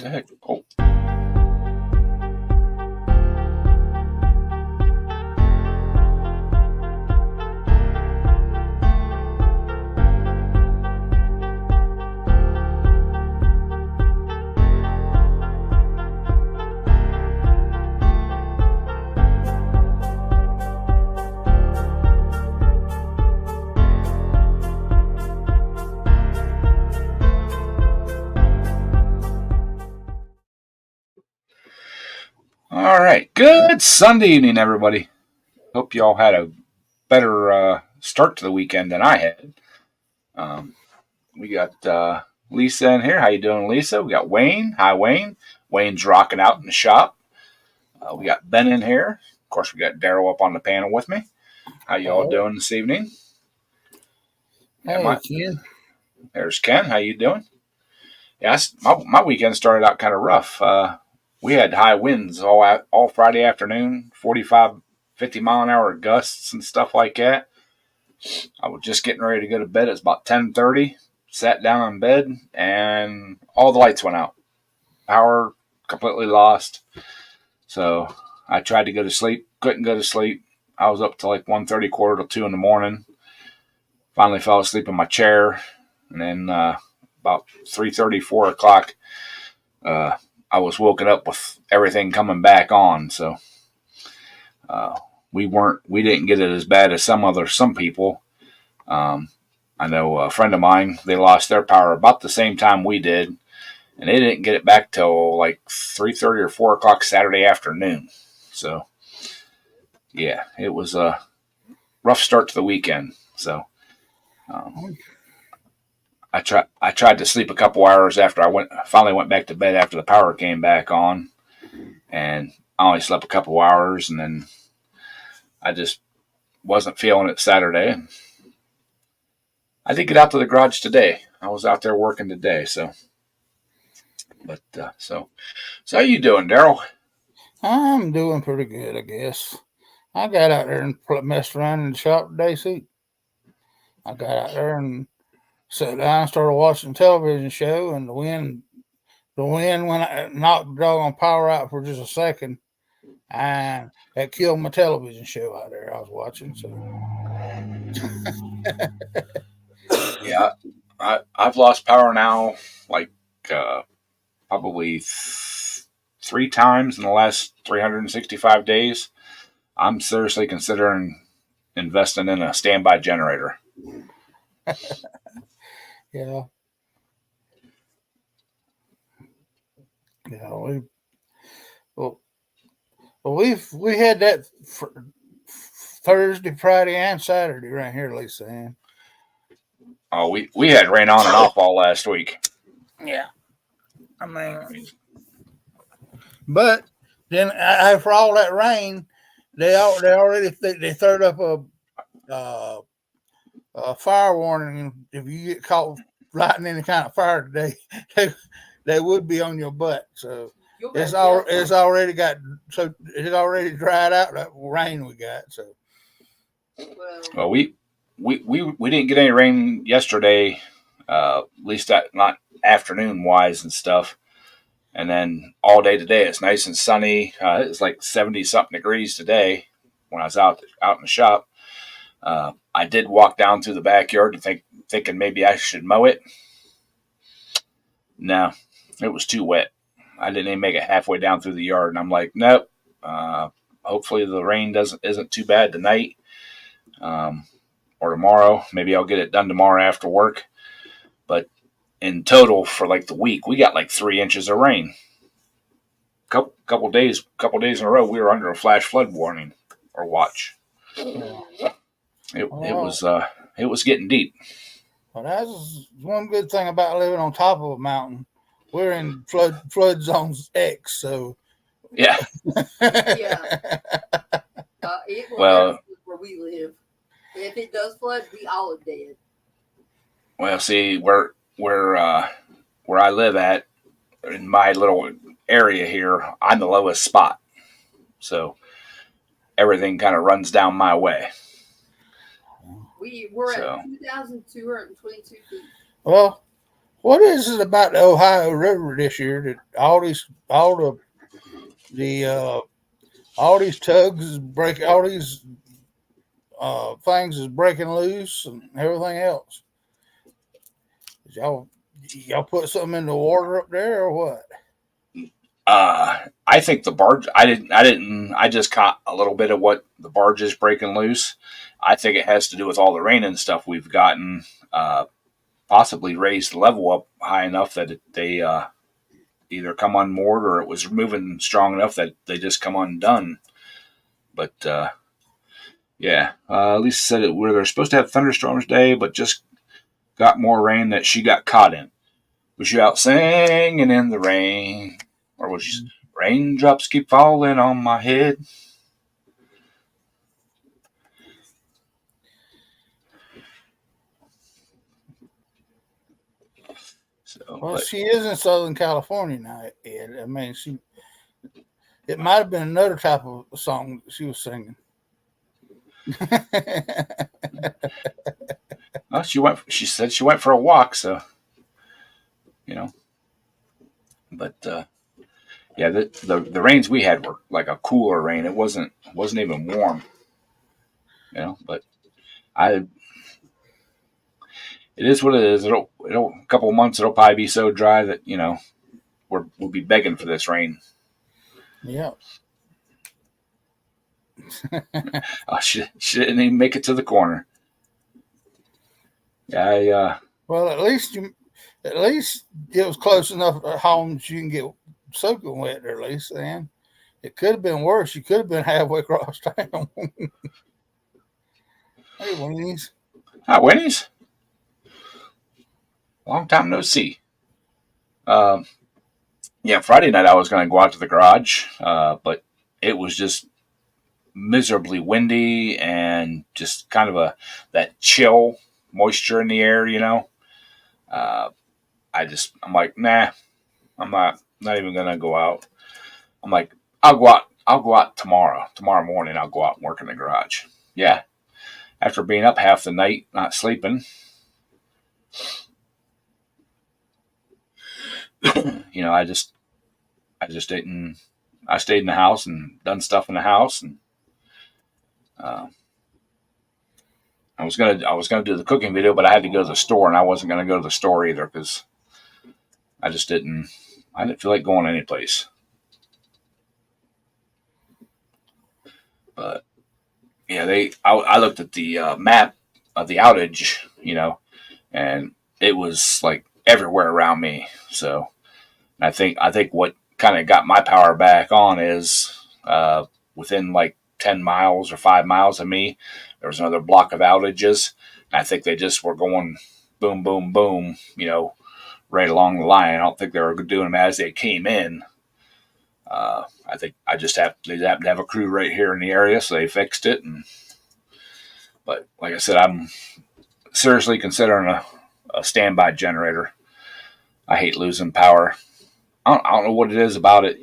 the heck? Oh. All right. Good Sunday evening, everybody. Hope you all had a better start to the weekend than I had. Um, we got Lisa in here. How you doing, Lisa? We got Wayne. Hi, Wayne. Wayne's rocking out in the shop. We got Ben in here. Of course, we got Daryl up on the panel with me. How you all doing this evening? Hey, Ken. There's Ken. How you doing? Yes, my weekend started out kind of rough. We had high winds all Friday afternoon, 45, 50-mile-an-hour gusts and stuff like that. I was just getting ready to go to bed. It was about 10:30. Sat down in bed, and all the lights went out. Power completely lost. So I tried to go to sleep. Couldn't go to sleep. I was up to like 1:30, quarter to 2 in the morning. Finally fell asleep in my chair. And then about 3:30, 4 o'clock, I was woken up with everything coming back on. So we didn't get it as bad as some people. I know a friend of mine, they lost their power about the same time we did, and they didn't get it back till like 3:30 or 4 o'clock Saturday afternoon. So yeah, it was a rough start to the weekend. So I tried to sleep a couple hours after finally went back to bed after the power came back on, and I only slept a couple hours, and then I just wasn't feeling it Saturday. I did get out to the garage today. I was out there working today, so. But so how you doing, Daryl? I'm doing pretty good, I guess. I got out there and messed around in the shop today, see. I got out there and sat down and started watching a television show, and the wind when I knocked the doggone power out for just a second, and that killed my television show out there I was watching. So Yeah, I've lost power now like probably 3 times in the last 365 days. I'm seriously considering investing in a standby generator. yeah, yeah. Well, we had that Thursday, Friday, and Saturday right here, Lisa Ann. Oh, we had rain on and off all last week. Yeah, I mean, but then after all that rain, they already they throw up a fire warning. If you get caught lighting any kind of fire today, they would be on your butt. So it's already dried out that rain we got. So well, we didn't get any rain yesterday, at least not afternoon wise and stuff. And then all day today, it's nice and sunny. It's like 70 something degrees today when I was out in the shop. I did walk down through the backyard thinking maybe I should mow it. No, it was too wet. I didn't even make it halfway down through the yard, and I'm like, nope. Hopefully the rain isn't too bad tonight or tomorrow. Maybe I'll get it done tomorrow after work. But in total for like the week, we got like 3 inches of rain. Couple days in a row, we were under a flash flood warning or watch. It was getting deep. Well, that's one good thing about living on top of a mountain. We're in flood zones X, so yeah. Yeah. It will where we live. If it does flood, we all are dead. Well, see, where I live at in my little area here, I'm the lowest spot, so everything kind of runs down my way. We're at 2,222 feet. Well, What is it about the Ohio River this year that all these tugs is break all these things is breaking loose and everything else? Did y'all put something in the water up there or what? I think the barge. I just caught a little bit of what the barge is breaking loose. I think it has to do with all the rain and stuff we've gotten. Possibly raised the level up high enough that they either come unmoored or it was moving strong enough that they just come undone. But yeah, Lisa said it where they're supposed to have thunderstorms today, but just got more rain that she got caught in. Was you out singing in the rain? Or was she raindrops keep falling on my head? So, well, she is in Southern California now, Ed. I mean, it might have been another type of song she was singing. Well, she said she went for a walk, so you know. But yeah, the rains we had were like a cooler rain. It wasn't even warm, But it is what it is. It'll a couple of months. It'll probably be so dry that we'll be begging for this rain. Yeah. Oh, she didn't even make it to the corner. Yeah. Well, at least it was close enough at home that you can get soaking wet. At least then, it could have been worse. You could have been halfway across town. Hey, Winnie's. Hi, Winnie's. Long time no see. Yeah, Friday night I was going to go out to the garage, but it was just miserably windy and just kind of that chill moisture in the air, I'm like, nah, I'm not even going to go out. I'm like, I'll go out tomorrow morning. I'll go out and work in the garage. Yeah. After being up half the night, not sleeping, I just didn't. I stayed in the house and done stuff in the house, and I was gonna do the cooking video, but I had to go to the store, and I wasn't gonna go to the store either because I didn't feel like going anyplace. But yeah, I looked at the map of the outage, and it was like everywhere around me. So I think what kind of got my power back on is within like 10 miles or 5 miles of me, there was another block of outages. And I think they just were going boom, boom, boom, right along the line. I don't think they were doing them as they came in. I think they happened to have a crew right here in the area, so they fixed it. But like I said, I'm seriously considering a standby generator. I hate losing power. I don't know what it is about it,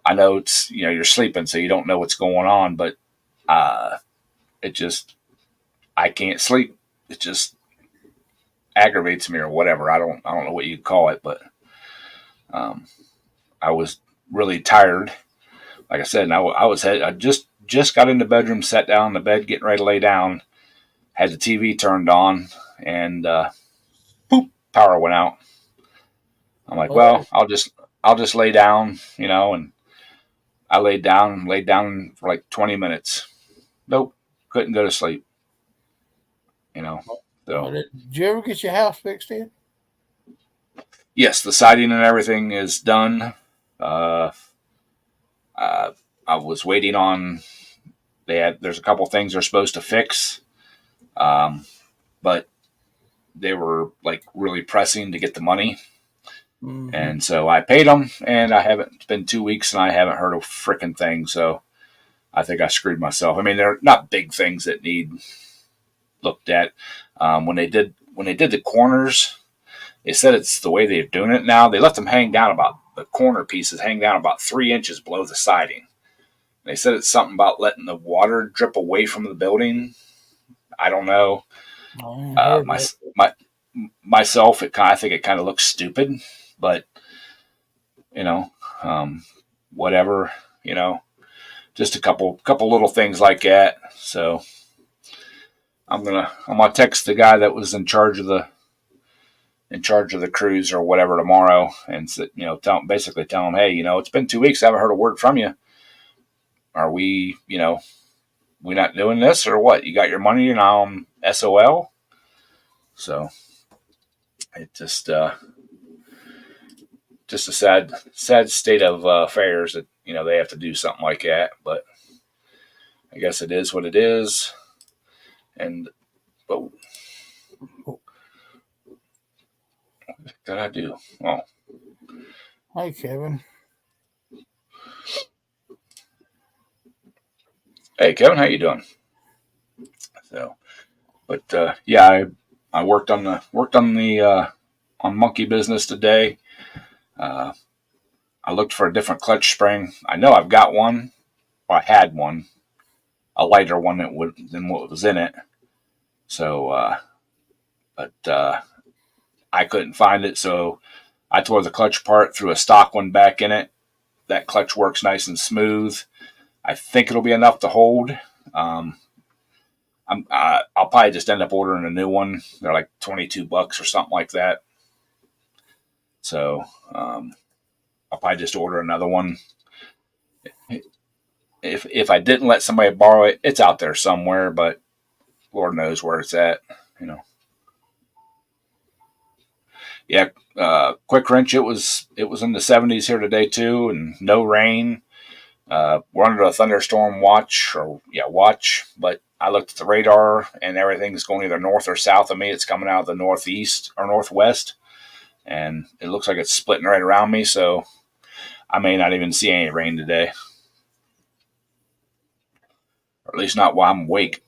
I know it's, you're sleeping, so you don't know what's going on, but it just, I can't sleep. It just aggravates me or whatever. I don't know what you'd call it, but I was really tired. Like I said, I just got in the bedroom, sat down in the bed, getting ready to lay down, had the TV turned on, and poop, power went out. I'm like, well, I'll just lay down, and I laid down for like 20 minutes. Nope, couldn't go to sleep. So. Did you ever get your house fixed in? Yes, the siding and everything is done. I was waiting on. There's a couple things they're supposed to fix, but they were like really pressing to get the money. Mm-hmm. And so I paid them, and it's been 2 weeks, and I haven't heard a freaking thing. So I think I screwed myself. I mean, they're not big things that need looked at. When they did the corners, they said it's the way they're doing it now. They left them hang down about the corner pieces hang down about 3 inches below the siding. They said it's something about letting the water drip away from the building. I don't know. myself, I think it kind of looks stupid, but whatever, just a couple little things like that. So I'm gonna text the guy that was in charge of the cruise or whatever tomorrow, and tell him, hey, it's been 2 weeks, I haven't heard a word from you. Are we, we not doing this or what? You got your money and now I'm SOL. So it just a sad state of affairs that they have to do something like that. But I guess it is what it is. And but what did I do? Oh, hey Kevin. Hey Kevin, how you doing? So, but yeah, I worked on the on monkey business today. I looked for a different clutch spring. I know I've got one, or I had one, a lighter one than what was in it. So, but I couldn't find it, so I tore the clutch apart, threw a stock one back in it. That clutch works nice and smooth. I think it'll be enough to hold. I'll probably just end up ordering a new one. They're like $22 or something like that. So I'll probably just order another one. If I didn't let somebody borrow it, it's out there somewhere, but Lord knows where it's at. Yeah, quick wrench. It was in the 70s here today too, and no rain. We're under a thunderstorm watch, but I looked at the radar and everything's going either north or south of me. It's coming out of the northeast or northwest, and it looks like it's splitting right around me, so I may not even see any rain today. Or at least not while I'm awake.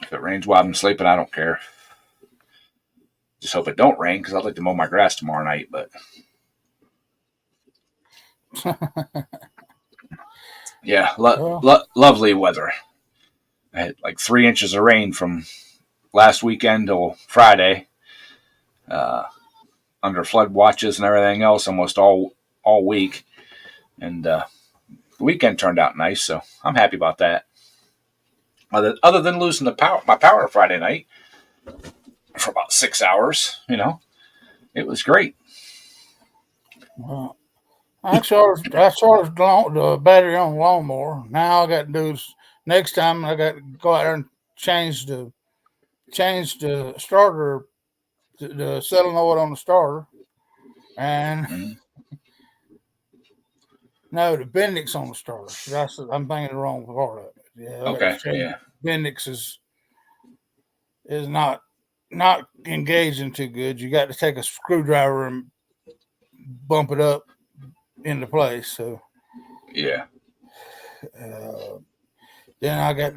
If it rains while I'm sleeping, I don't care. Just hope it don't rain, because I'd like to mow my grass tomorrow night, but yeah, lovely weather. I had like 3 inches of rain from last weekend till Friday, under flood watches and everything else almost all week, and the weekend turned out nice, so I'm happy about that. Other than losing my power Friday night for about 6 hours, it was great. Well, I charged the battery on the lawnmower. Now all I got to do is next time I got to go out there and change the starter, the solenoid on the starter, and no, the Bendix on the starter. I'm thinking the wrong part of it. Yeah. Okay. Yeah. Bendix is not engaging too good. You got to take a screwdriver and bump it up into place. So yeah. Then I got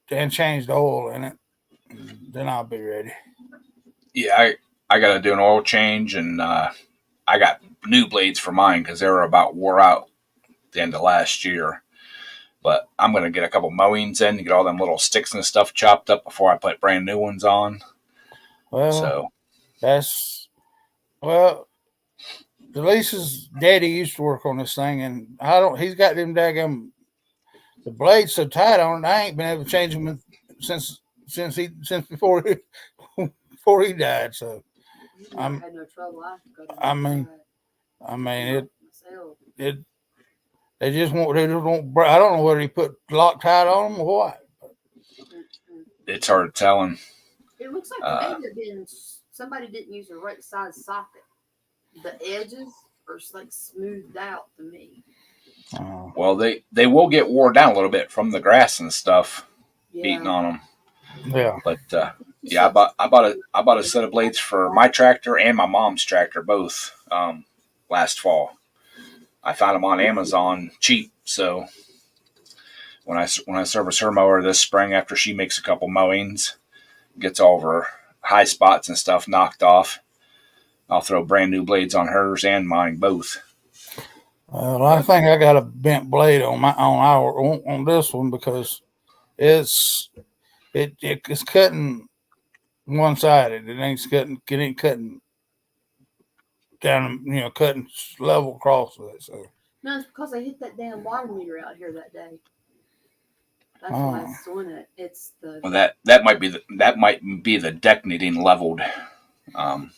to change the oil in it. Then I'll be ready. Yeah, I got to do an oil change, and I got new blades for mine because they were about wore out at the end of last year. But I'm going to get a couple mowings in and get all them little sticks and stuff chopped up before I put brand new ones on. Well, Delisa's daddy used to work on this thing, and he's got them daggum the blades so tight on it. I ain't been able to change them since before he died. So had no trouble. I mean it. They just won't. I don't know whether he put Loctite on them or what. It's hard telling. It looks like somebody didn't use the right size socket. The edges are like smoothed out to me. Well, they will get wore down a little bit from the grass and stuff beating on them. Yeah, but yeah, I bought a set of blades for my tractor and my mom's tractor both last fall. I found them on Amazon cheap, so when I service her mower this spring after she makes a couple mowings, gets all of her high spots and stuff knocked off, I'll throw brand new blades on hers and mine both. Well, I think I got a bent blade on this one because it's cutting one sided. It ain't cutting down, cutting level across with it. So No, it's because I hit that damn water meter out here that day. That's Oh. why it's doing it. It's the Well, that might be the deck needing leveled. yeah. Oh.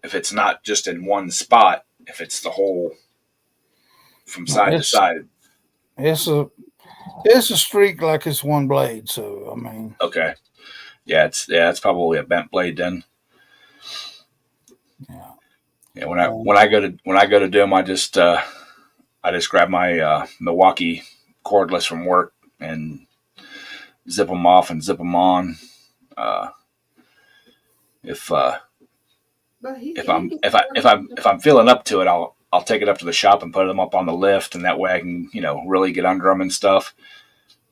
If it's not just in one spot, if it's the whole from side to side. It's a streak like it's one blade. So I mean, Okay, yeah, it's probably a bent blade then. yeah. Yeah, when I go to do them, I just grab my Milwaukee cordless from work and zip them off and zip them on. If I'm feeling up to it, I'll take it up to the shop and put them up on the lift, and that way I can really get under them and stuff.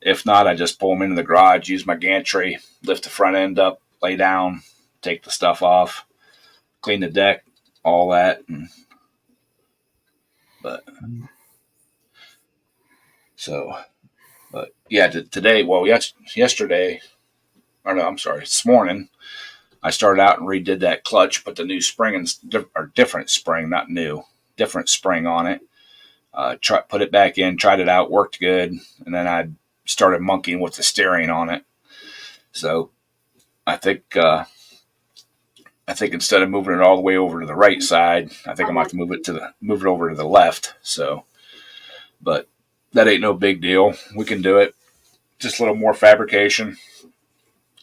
If not, I just pull them into the garage, use my gantry, lift the front end up, lay down, take the stuff off, clean the deck, all that. But yeah, today, well, yesterday, or no, I'm sorry, this morning, I started out and redid that clutch, put the new spring or different spring, not new, different spring on it. Put it back in, tried it out, worked good, and then I started monkeying with the steering on it. So I think instead of moving it all the way over to the right side, I think I might have to move it over to the left. So, but that ain't no big deal. We can do it. Just a little more fabrication.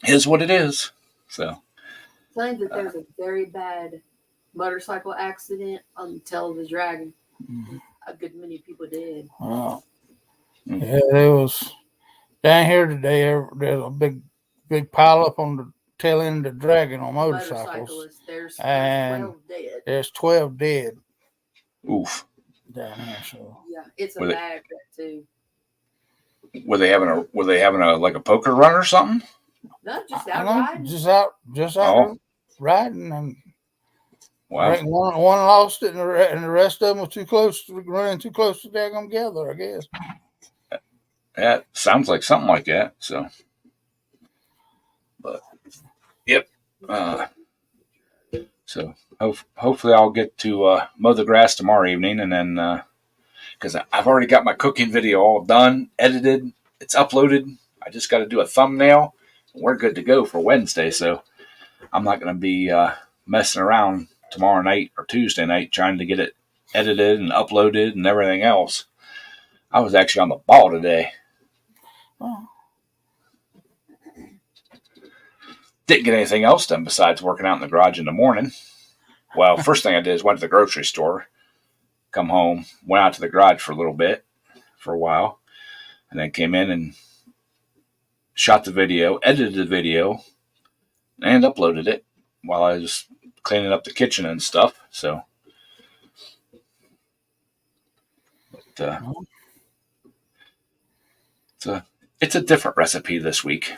Is what it is. So. Claims that there's a very bad motorcycle accident on the tail of the Dragon. A good many people did. Wow. Yeah, there was down here today. There's a big pile up on the tail end of the Dragon on motorcycles. There's 12 dead. There's 12 dead. Oof. Down here, so yeah, it's a bad wreck too. Were they having a like a poker run or something? No, just out riding. Just out riding, and wow. I think one lost it, and the rest of them were running too close to daggum together, I guess. Yeah, sounds like something like that. So, but yep. So hopefully I'll get to mow the grass tomorrow evening, and then because I've already got my cooking video all done, edited, it's uploaded. I just got to do a thumbnail. We're good to go for Wednesday, so I'm not going to be messing around tomorrow night or Tuesday night trying to get it edited and uploaded and everything else. I was actually on the ball today. Oh. Didn't get anything else done besides working out in the garage in the morning. Well, first thing I did is went to the grocery store, come home, went out to the garage for a while, and then came in and shot the video, edited the video, and uploaded it while I was cleaning up the kitchen and stuff. So, but, it's a different recipe this week.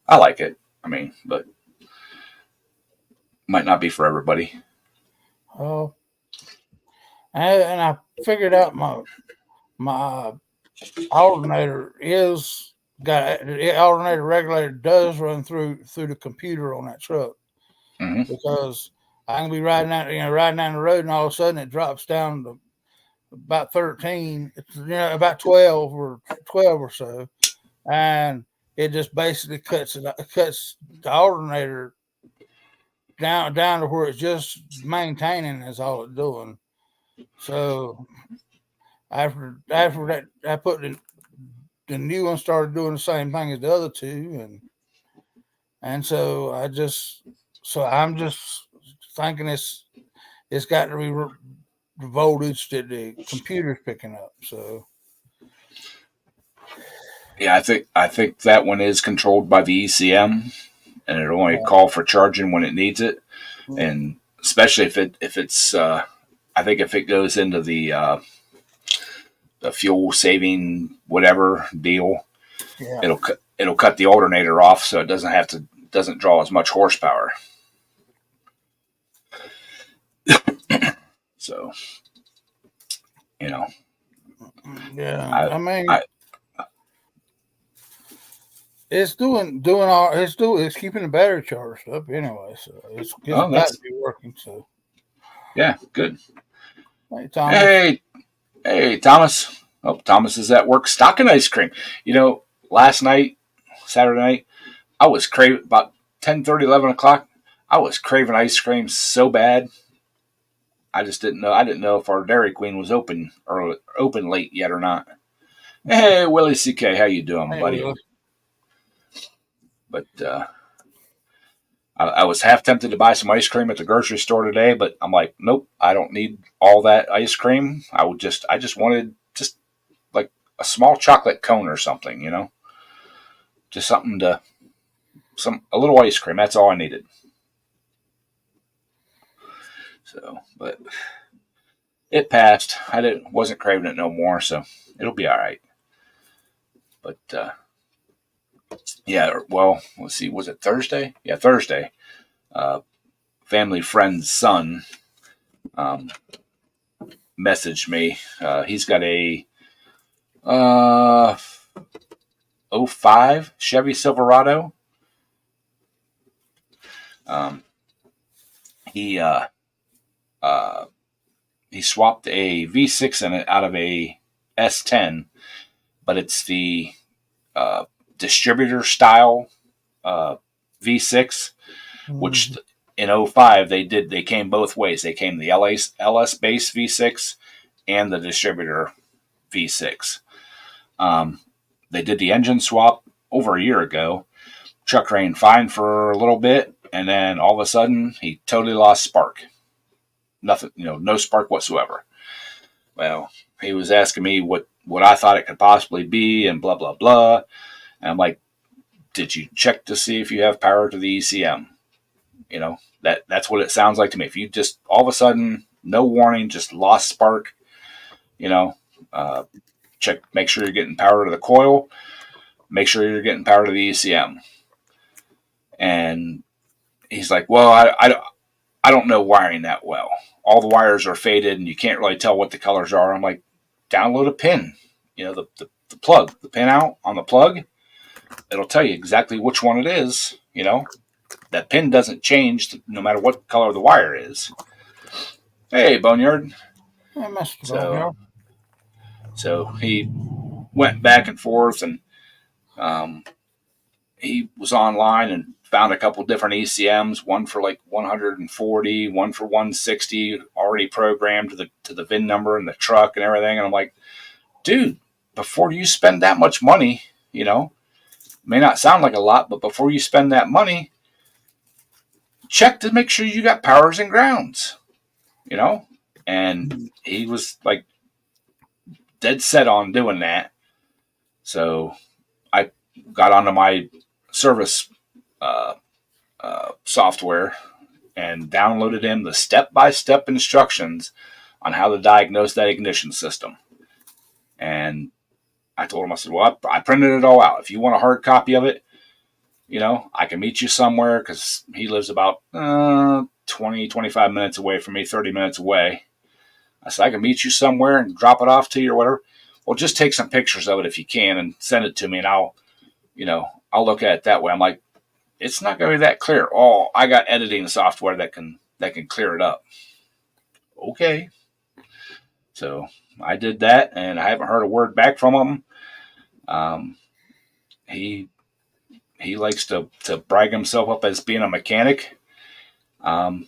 I like it. I mean, but might not be for everybody. Oh, and I figured out my alternator the alternator regulator does run through the computer on that truck, because I can be riding down the road, and all of a sudden it drops down to about 13. It's about 12 or so, and it just basically cuts the alternator down to where it's just maintaining is all it's doing. So after that, I put the new one started doing the same thing as the other two, and so I'm just thinking it's got to be the voltage that the computer's picking up. So yeah, I think that one is controlled by the ECM, and it'll only call for charging when it needs it, and especially if it's I think if it goes into the fuel saving whatever deal, it'll cut the alternator off, so it doesn't draw as much horsepower. So, yeah, I mean, it's keeping the battery charged up anyway, so it's Oh, got to be working. So yeah, good. hey Thomas, Hey, Thomas. Oh, Thomas is at work stocking ice cream. Last night, Saturday night, I was craving about 10:30, 11 o'clock. I was craving ice cream so bad. I just didn't know. I didn't know if our Dairy Queen was open late yet or not. Hey, Willie CK, how you doing, hey, buddy? But I was half tempted to buy some ice cream at the grocery store today, but I'm like, nope, I don't need all that ice cream. I just wanted just like a small chocolate cone or something, just something a little ice cream. That's all I needed. So, but it passed. Wasn't craving it no more, so it'll be all right. But yeah, well, let's see. Was it Thursday? Yeah, Thursday. Family friend's son messaged me. He's got a '05 Chevy Silverado. He he swapped a V6 in it out of a S10, but it's the distributor style V6, which in 05 they came both ways. They came the LS base V6 and the distributor V6. They did the engine swap over a year ago. Truck ran fine for a little bit, and then all of a sudden he totally lost spark. Nothing, no spark whatsoever. Well, he was asking me what I thought it could possibly be, and blah blah blah. And I'm like, did you check to see if you have power to the ECM? That's what it sounds like to me. If you just all of a sudden, no warning, just lost spark, check, make sure you're getting power to the coil, make sure you're getting power to the ECM. And he's like, well, I don't know wiring that well. All the wires are faded and you can't really tell what the colors are. I'm like, download a pin, the plug, the pin out on the plug. It'll tell you exactly which one it is. That pin doesn't change no matter what color the wire is. Hey, Boneyard. Hey, Mr. Boneyard. So he went back and forth, and he was online and found a couple different ECMs, one for like 140, one for 160, already programmed to the VIN number and the truck and everything. And I'm like, dude, before you spend that much money, may not sound like a lot, but before you spend that money, check to make sure you got powers and grounds, and he was like dead set on doing that. So I got onto my service software and downloaded him the step-by-step instructions on how to diagnose that ignition system. And I told him, I said, well, I printed it all out. If you want a hard copy of it, I can meet you somewhere, because he lives about 20, 25 minutes away from me, 30 minutes away. I said, I can meet you somewhere and drop it off to you or whatever. Well, just take some pictures of it if you can and send it to me, and I'll look at it that way. I'm like, it's not going to be that clear. Oh, I got editing software that can clear it up. Okay. So I did that, and I haven't heard a word back from him. He likes to brag himself up as being a mechanic. And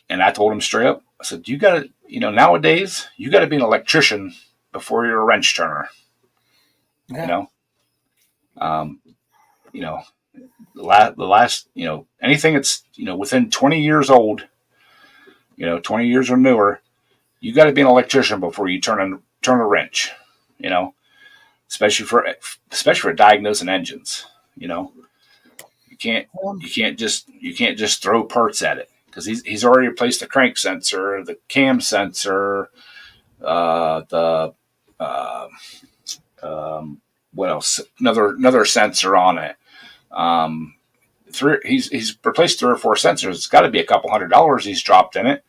I told him straight up, I said, you got to, nowadays, you got to be an electrician before you're a wrench turner. Yeah. The last, anything that's, within 20 years old, 20 years or newer, you got to be an electrician before you turn a wrench, especially for diagnosing engines, You can't just throw parts at it, because he's already replaced the crank sensor, the cam sensor, what else? Another sensor on it. He's replaced 3 or 4 sensors. It's got to be a couple $100 he's dropped in it,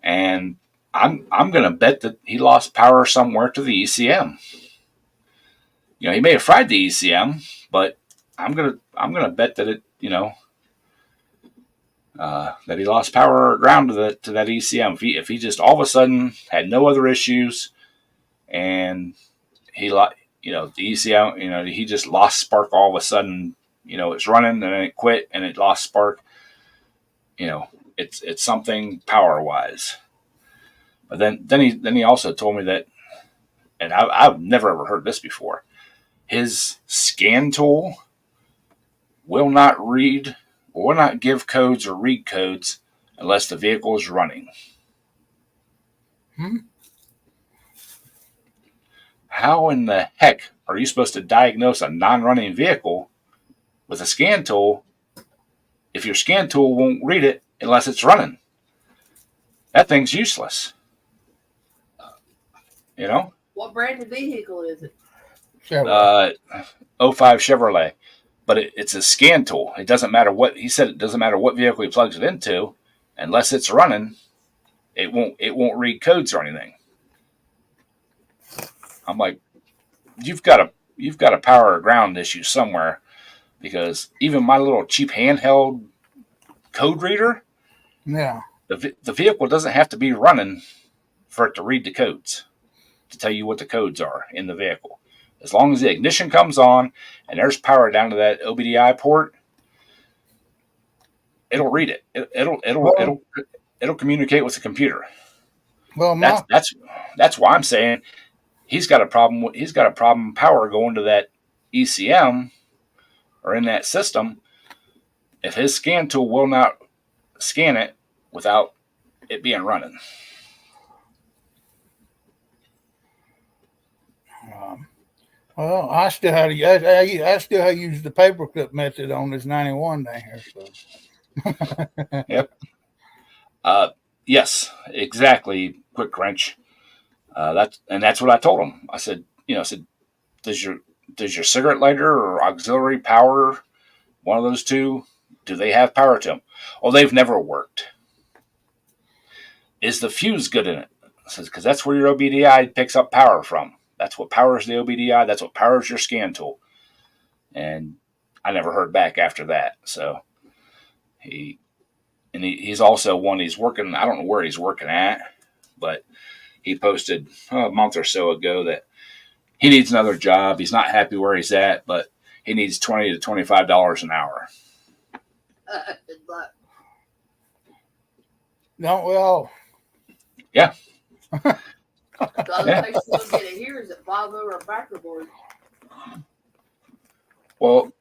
and I'm gonna bet that he lost power somewhere to the ECM. He may have fried the ECM, but I'm gonna bet that that he lost power or ground to that ECM. If he just all of a sudden had no other issues and he the ECM, he just lost spark all of a sudden. It's running and then it quit and it lost spark. It's something power wise. But then he also told me that, and I've never ever heard this before. His scan tool will not give codes or read codes unless the vehicle is running. How in the heck are you supposed to diagnose a non-running vehicle with a scan tool if your scan tool won't read it unless it's running? That thing's useless. What brand of vehicle is it? 05 Chevrolet. But it's a scan tool. It doesn't matter what he said. It doesn't matter what vehicle he plugs it into, unless it's running. It won't read codes or anything. I'm like, you've got a power or ground issue somewhere, because even my little cheap handheld code reader, Yeah. the vehicle doesn't have to be running for it to read the codes, to tell you what the codes are in the vehicle. As long as the ignition comes on and there's power down to that OBDI port, it'll read it. It'll communicate with the computer. Well, that's why I'm saying he's got a problem. He's got a problem power going to that ECM or in that system. If his scan tool will not scan it without it being running. Well, I still have to use the paperclip method on this 91 down here. So. Yep. Yes, exactly. Quick wrench. That's what I told him. I said, does your cigarette lighter or auxiliary power, one of those two, do they have power to them? Oh, they've never worked. Is the fuse good in it? I says, because that's where your OBDI picks up power from. That's what powers the OBDI. That's what powers your scan tool. And I never heard back after that. So he's also one. He's working. I don't know where he's working at, but he posted a month or so ago that he needs another job. He's not happy where he's at, but he needs $20 to $25 an hour. Good luck. Don't we all? Yeah. The other place you'll get it here is at Volvo or Backerboard. Well,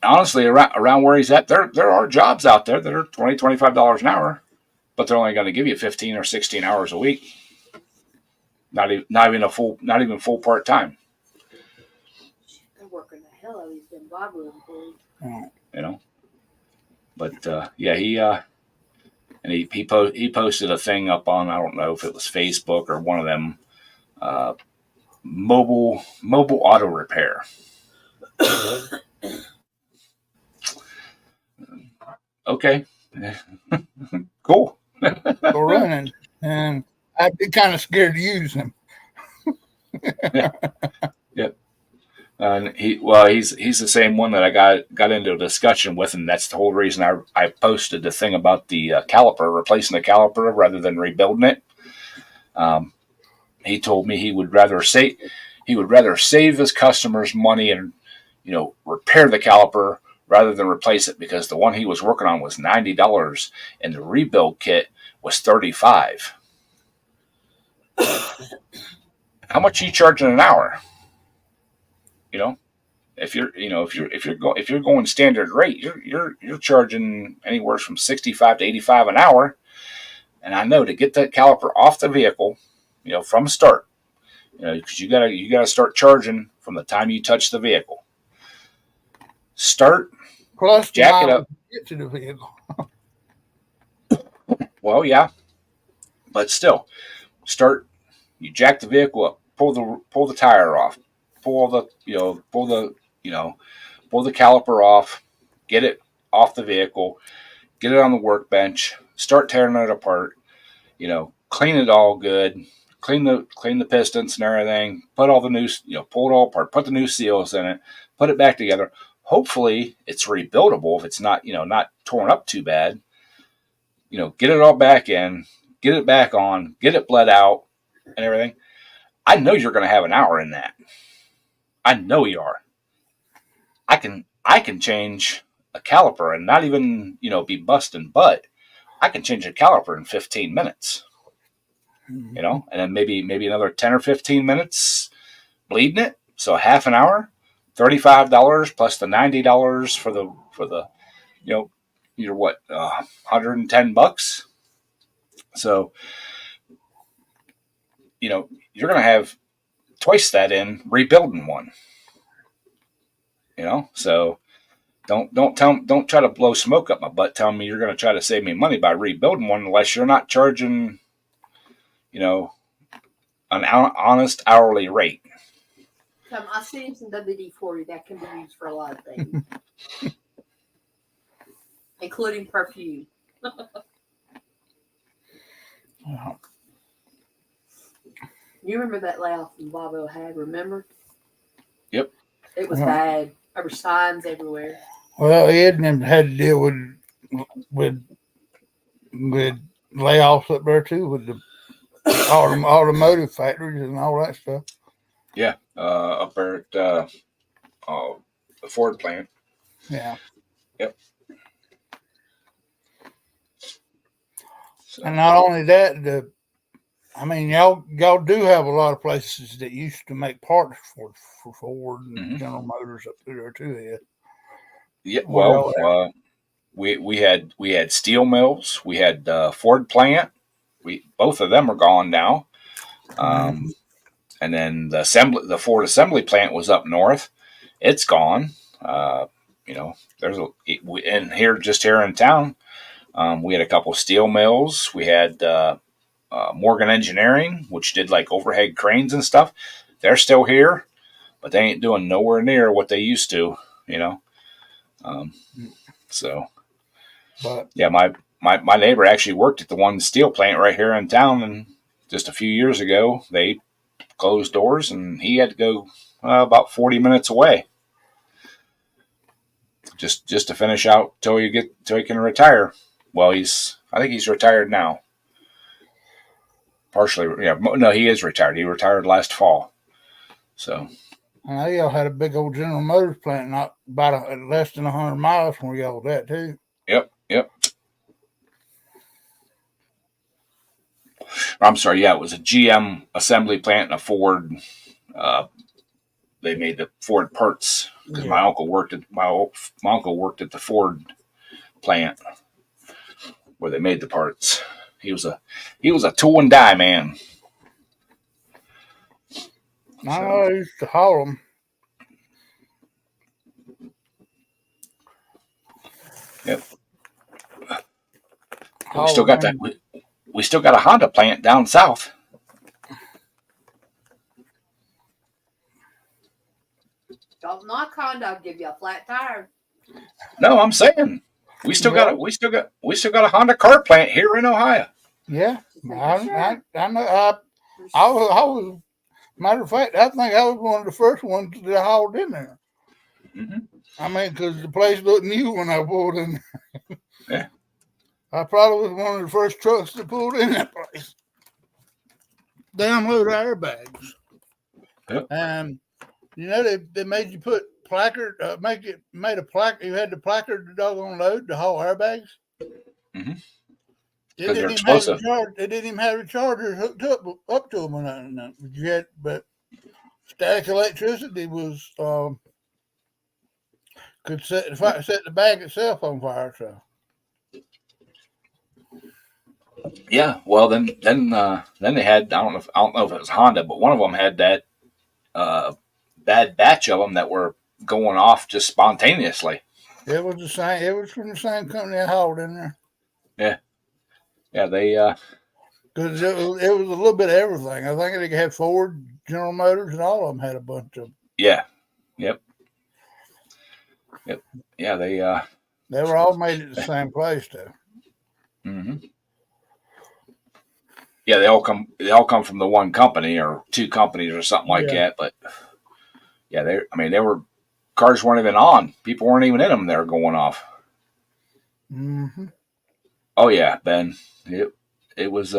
honestly, around where he's at, there are jobs out there that are $20, $25 an hour, but they're only going to give you 15 or 16 hours a week. Not even full part time. They're working the hell out of these damn Volvo employees. But he posted a thing up on, I don't know if it was Facebook or one of them, mobile auto repair. Okay. Cool. We're running, and I'd be kind of scared to use them. Yep. And he's the same one that I got into a discussion with, and that's the whole reason I posted the thing about the caliper, replacing the caliper rather than rebuilding it. He told me he would rather save his customers money and repair the caliper rather than replace it, because the one he was working on was $90 and the rebuild kit was $35. How much are you charging an hour? If you're going standard rate, you're charging anywhere from $65 to $85 an hour. And I know to get that caliper off the vehicle, from start, because you gotta start charging from the time you touch the vehicle. Start, plus jack it up, get to the vehicle. Well, yeah, but still, start. You jack the vehicle up, pull the tire off, pull the caliper off, get it off the vehicle, get it on the workbench, start tearing it apart, clean it all good, clean the pistons and everything, put all the new, pull it all apart, put the new seals in it, put it back together, hopefully it's rebuildable if it's not, not torn up too bad. Get it all back in, get it back on, get it bled out and everything. I know you're going to have an hour in that. I know you are. I can change a caliper and not even, be busting butt. I can change a caliper in 15 minutes. And then maybe another 10 or 15 minutes bleeding it. So half an hour, $35 plus the $90 for the you're what, $110. So you're gonna have twice that in rebuilding one. So don't try to blow smoke up my butt telling me you're gonna try to save me money by rebuilding one unless you're not charging an honest hourly rate. I've seen some WD-40 that can be used for a lot of things, including perfume. You remember that layoff Volvo had? Remember? Yep. It was bad. There were signs everywhere. Well, Ed and them had to deal with layoffs up there too, with the automotive factories and all that stuff. Yeah, up there at the Ford plant. Yeah. Yep. So. And not only that, y'all do have a lot of places that used to make parts for Ford and General Motors up there too. Ed. Yeah. Well, we had steel mills. We had Ford plant. Both of them are gone now. And then the Ford assembly plant was up north. It's gone. There's and here in town, we had a couple of steel mills. We had Morgan Engineering, which did like overhead cranes and stuff. They're still here, but they ain't doing nowhere near what they used to. So, but yeah, my neighbor actually worked at the one steel plant right here in town, and just a few years ago they closed doors, and he had to go about 40 minutes away just to finish out till he can retire. Well, I think he's retired now. Partially, yeah. No, he is retired. He retired last fall. So I know y'all had a big old General Motors plant not about less than 100 miles from where y'all was at too. Yep. I'm sorry. Yeah, it was a GM assembly plant and a Ford. They made the Ford parts because my uncle worked at the Ford plant where they made the parts. He was a tool and die man. I used to haul them. Yep. We still got that. We still got a Honda plant down south. Don't knock Honda. I'll give you a flat tire. No, I'm saying we still got a Honda car plant here in Ohio. Yeah, I know. I was. Matter of fact, I think I was one of the first ones that hauled in there. Because the place looked new when I pulled in there. Yeah. I probably was one of the first trucks that pulled in that place. They unloaded airbags. Yep. And, they made you put placard, made a placard. You had the placard to doggone load to haul airbags. Mm-hmm. It didn't even have the chargers hooked up to them or nothing. But static electricity was could set the bag itself on fire. So yeah, well then they had I don't know if it was Honda, but one of them had that bad batch of them that were going off just spontaneously. It was the same. It was from the same company I hauled in there. Yeah, they because it was a little bit of everything. I think they had Ford, General Motors, and all of them had a bunch of. Yeah. Yep. Yeah, they were all made at the same place though. Mm-hmm. Yeah, they all come from the one company or two companies or something like that. But yeah, they were cars weren't even on. People weren't even in them. They were going off. Mm-hmm. Oh yeah, Ben. It was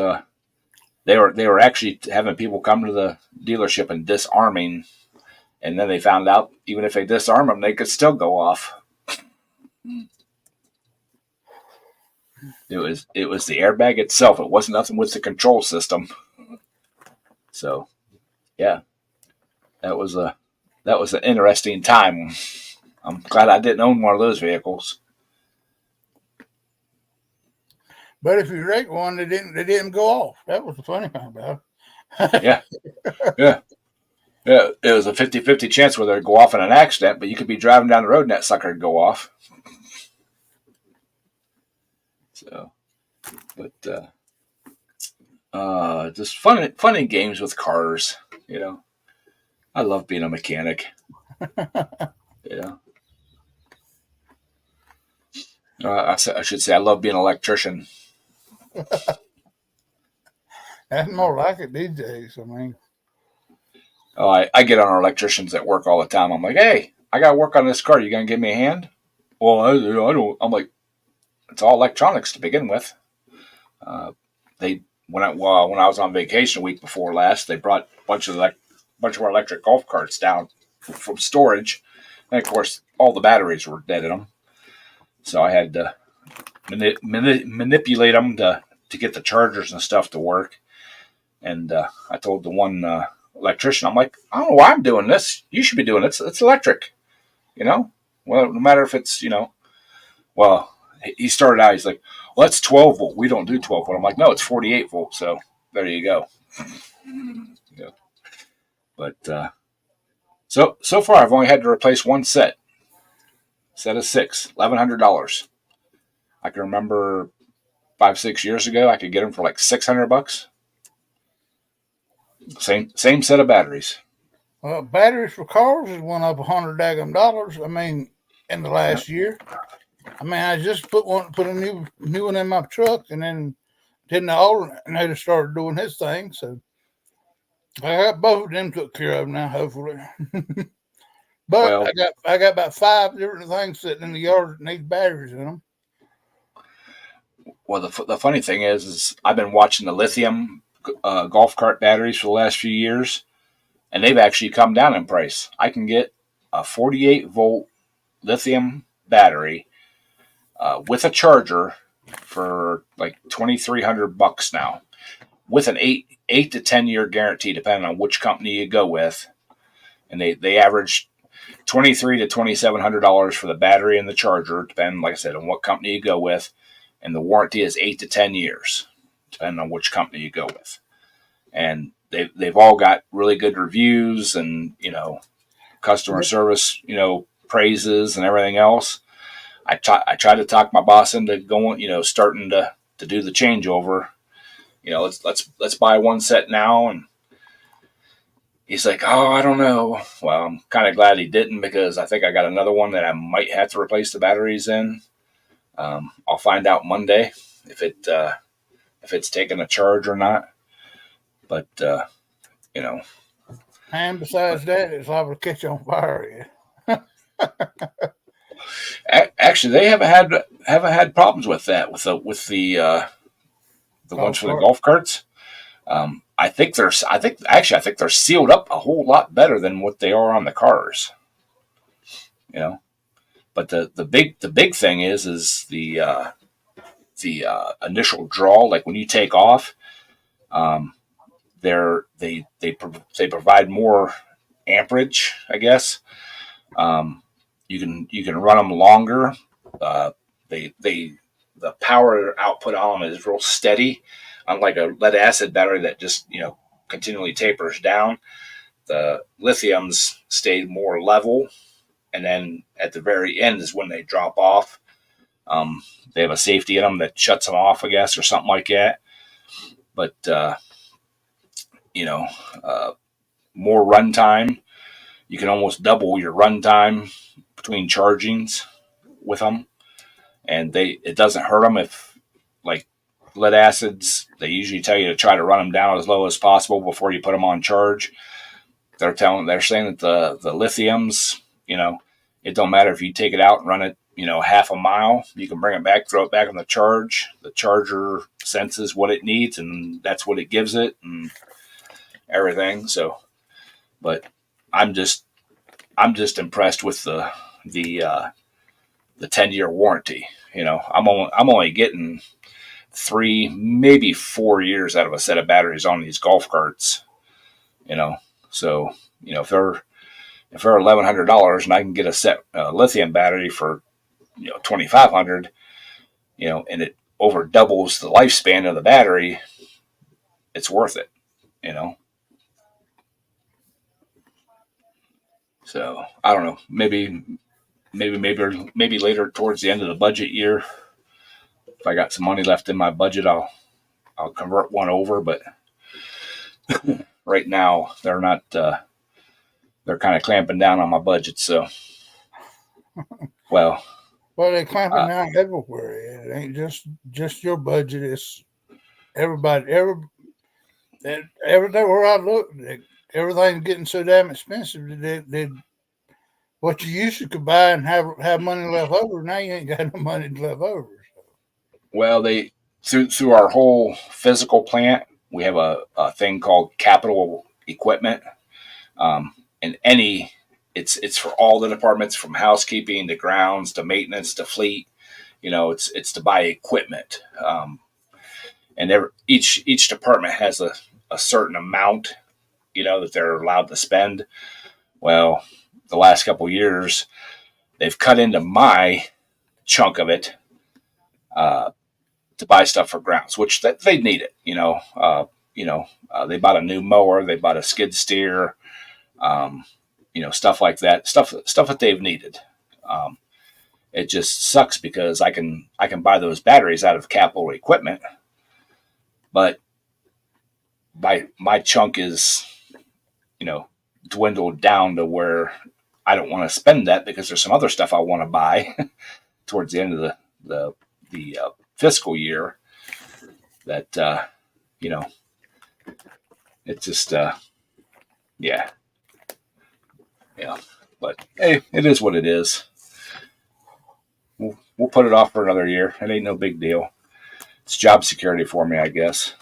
they were actually having people come to the dealership and disarming, and then they found out even if they disarm them, they could still go off. It was the airbag itself. It wasn't nothing with the control system. So yeah, that was an interesting time. I'm glad I didn't own one of those vehicles. But if you wrecked one, they didn't go off. That was the funny thing about it. Yeah. It was a 50-50 chance whether it'd go off in an accident, but you could be driving down the road and that sucker would go off. So, but just fun and games with cars. You know, I love being a mechanic. You know, I should say I love being an electrician. That's more like it these days. I mean, I get on our electricians at work all the time. I'm like, hey, I got to work on this car. You gonna give me a hand? Well, I don't. I'm like, it's all electronics to begin with. When I was on vacation a week before last, they brought a bunch of our electric golf carts down from storage, and of course all the batteries were dead in them. So I had to manipulate them to get the chargers and stuff to work. And I told the one electrician, I'm like, I don't know why I'm doing this. You should be doing it. It's electric, you know. Well, no matter if it's well, he started out. He's like, well, that's 12 volt. We don't do 12 volt. I'm like, no, it's 48 volt. So there you go. Yeah. But so far, I've only had to replace one set of six, $1,100. I can remember 5-6 years ago, I could get them for like $600. Same set of batteries. Well, batteries for cars has went up $100. I mean, in the last year. I mean, I just put a new one in my truck, and then the alternator started doing his thing. So I got both of them took care of now, hopefully. But well, I got about 5 different things sitting in the yard that need batteries in them. Well, the funny thing is I've been watching the lithium golf cart batteries for the last few years, and they've actually come down in price. I can get a 48 volt lithium battery with a charger for like $2,300 now, with an 8 to 10 year guarantee, depending on which company you go with. And they average $2,300 to $2,700 for the battery and the charger, depending, like I said, on what company you go with. And the warranty is 8 to 10 years, depending on which company you go with. And they've all got really good reviews and, customer service, praises and everything else. I tried to talk my boss into going, starting to do the changeover. Let's buy one set now. And he's like, oh, I don't know. Well, I'm kind of glad he didn't, because I think I got another one that I might have to replace the batteries in. I'll find out Monday if it's taking a charge or not. But and besides that, it's liable to catch on fire. Actually, they haven't had problems with that with the ones for the golf carts. I think they're sealed up a whole lot better than what they are on the cars. But the big thing is the initial draw. Like when you take off, they provide more amperage, I guess. You can run them longer. The power output on them is real steady, unlike a lead acid battery that just continually tapers down. The lithiums stay more level, and then at the very end is when they drop off. They have a safety in them that shuts them off, I guess, or something like that. But more runtime. You can almost double your runtime between chargings with them, and it doesn't hurt them. If, like lead acids, they usually tell you to try to run them down as low as possible before you put them on charge. They're saying that the lithiums, It don't matter if you take it out and run it, half a mile. You can bring it back, throw it back on the charge. The charger senses what it needs, and that's what it gives it, and everything. So, but I'm just impressed with the 10-year warranty. I'm only getting 3, maybe 4 years out of a set of batteries on these golf carts. So if they're $1,100 and I can get a set lithium battery for $2,500, and it over doubles the lifespan of the battery, it's worth it. So I don't know. Maybe later towards the end of the budget year, if I got some money left in my budget, I'll convert one over. But right now, they're not. They're kind of clamping down on my budget. So, well, they're clamping down everywhere. It ain't just your budget. It's everybody. Everywhere I look, everything's getting so damn expensive. What you used to could buy and have money left over, now you ain't got no money left over. Well, they through our whole physical plant, we have a thing called capital equipment, and it's for all the departments, from housekeeping to grounds to maintenance to fleet. It's to buy equipment, and each department has a certain amount, that they're allowed to spend. Well, the last couple of years, they've cut into my chunk of it to buy stuff for grounds, which they need it. They bought a new mower, they bought a skid steer, stuff like that, stuff that they've needed. It just sucks because I can buy those batteries out of capital equipment, but my chunk is, dwindled down to where I don't want to spend that because there's some other stuff I want to buy towards the end of the fiscal year that, it's just, yeah. But hey, it is what it is. We'll put it off for another year. It ain't no big deal. It's job security for me, I guess.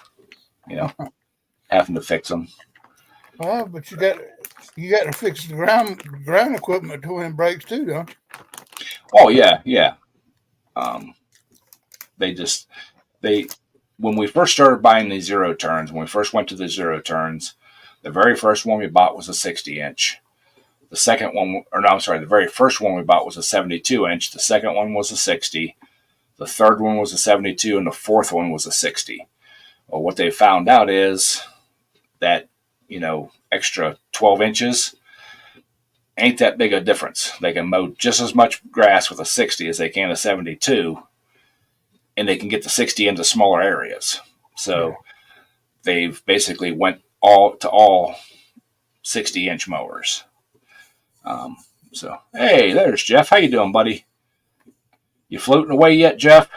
Having to fix them. Well, but you got to fix the ground equipment to when it breaks too, don't you? Oh yeah. When we first started buying these zero turns, when we first went to the zero turns, the very first one we bought was a 60-inch. The second one, the very first one we bought was a 72-inch. The second one was a 60. The third one was a 72, and the fourth one was a 60. Well, what they found out is that, extra 12 inches ain't that big a difference. They can mow just as much grass with a 60 as they can a 72, and they can get the 60 into smaller areas. So they've basically went all 60-inch mowers. So, hey, there's Jeff. How you doing, buddy? You floating away yet, Jeff?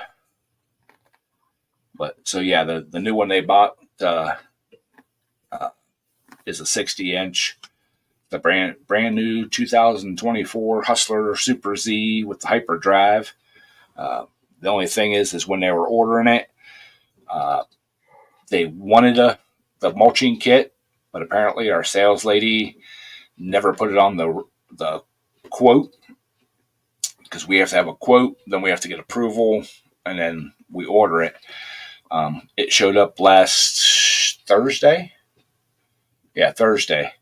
But so yeah, the new one they bought is a 60-inch, the brand new 2024 Hustler Super Z with the hyperdrive. The only thing is when they were ordering it, they wanted the mulching kit, but apparently our sales lady never put it on the quote, because we have to have a quote, then we have to get approval, and then we order it. It showed up last Thursday. Yeah, Thursday.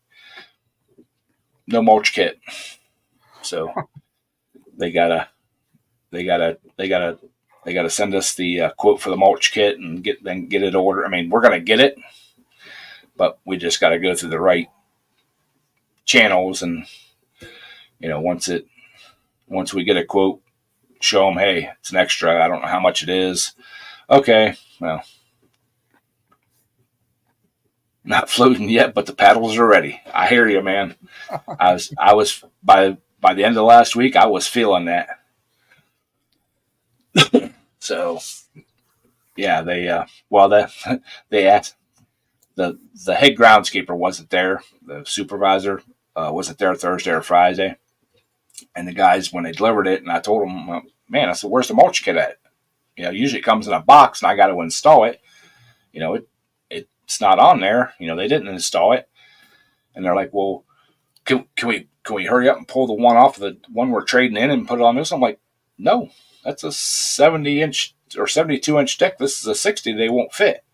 No mulch kit. So they gotta send us the quote for the mulch kit and get it ordered. I mean, we're gonna get it, but we just got to go through the right channels, and once we get a quote, show them, hey, it's an extra. I don't know how much it is. Okay, well, not floating yet, but the paddles are ready. I hear you, man. I was by the end of last week, I was feeling that. So, yeah, they asked, the head groundskeeper wasn't there. The supervisor wasn't there Thursday or Friday. And the guys, when they delivered it, and I told them, man, I said, where's the mulch kit at? Usually it comes in a box and I got to install it. It's not on there. They didn't install it. And they're like, well, can we hurry up and pull the one off of the one we're trading in and put it on this? I'm like, no, that's a 70-inch or 72-inch deck. This is a 60. They won't fit.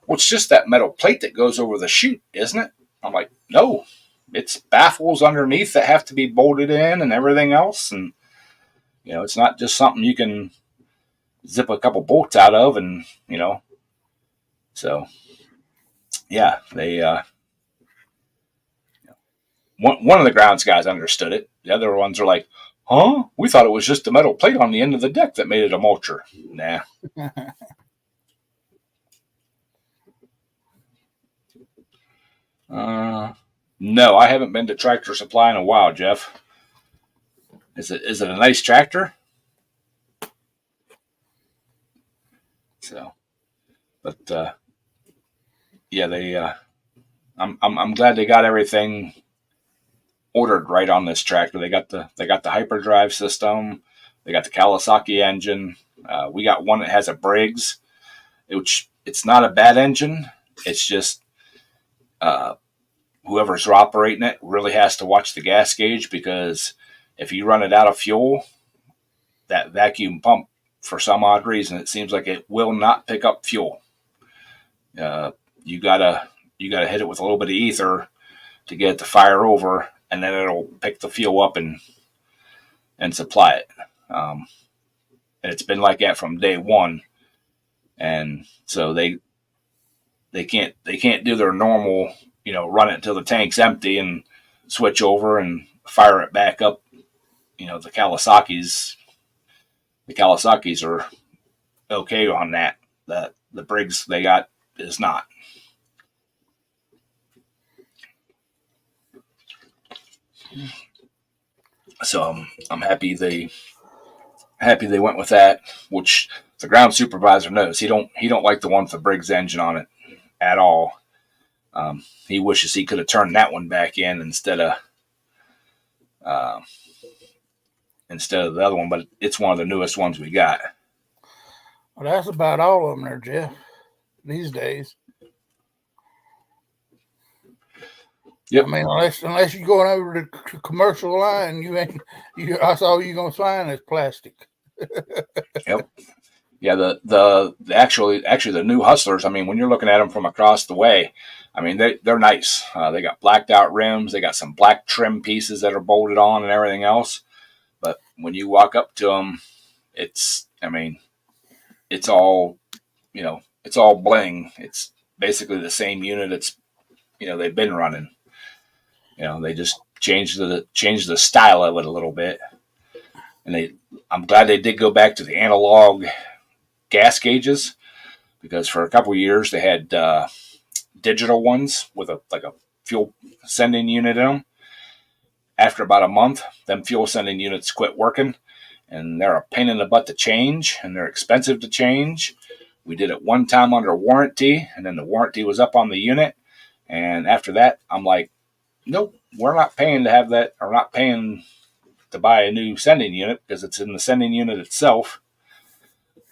Well, it's just that metal plate that goes over the chute, isn't it? I'm like, no, it's baffles underneath that have to be bolted in and everything else. And, it's not just something you can zip a couple bolts out of. And, so yeah, they, one of the grounds guys understood it. The other ones are like, huh? We thought it was just the metal plate on the end of the deck that made it a mulcher. Nah. No, I haven't been to Tractor Supply in a while, Jeff. Is it a nice tractor? So, but yeah, they. I'm glad they got everything ordered right on this tractor. They got the hyperdrive system. They got the Kawasaki engine. We got one that has a Briggs, which it's not a bad engine. It's just whoever's operating it really has to watch the gas gauge, because if you run it out of fuel, that vacuum pump, for some odd reason, it seems like it will not pick up fuel. You gotta hit it with a little bit of ether to get it to fire over, and then it'll pick the fuel up and supply it. And it's been like that from day one, and so they can't do their normal, run it until the tank's empty and switch over and fire it back up. The Kawasaki's are okay on that. The Briggs they got is not. So I'm happy they went with that, which the ground supervisor knows. He don't like the one with the Briggs engine on it at all. He wishes he could have turned that one back in instead of the other one, but it's one of the newest ones we got. Well, that's about all of them there, Jeff, these days. Yep. I mean, unless you're going over the commercial line, that's all you're gonna find is plastic. Yep. Yeah, the actually the new Hustlers. I mean, when you're looking at them from across the way, I mean they're nice. They got blacked out rims. They got some black trim pieces that are bolted on and everything else. But when you walk up to them, it's all it's all bling. It's basically the same unit. It's they've been running. They just changed the style of it a little bit, and I'm glad they did go back to the analog gas gauges, because for a couple of years they had digital ones with a fuel sending unit in them. After about a month, them fuel sending units quit working, and they're a pain in the butt to change, and they're expensive to change. We did it one time under warranty, and then the warranty was up on the unit, and after that, I'm like, nope, we're not paying to have that, or not paying to buy a new sending unit, because it's in the sending unit itself.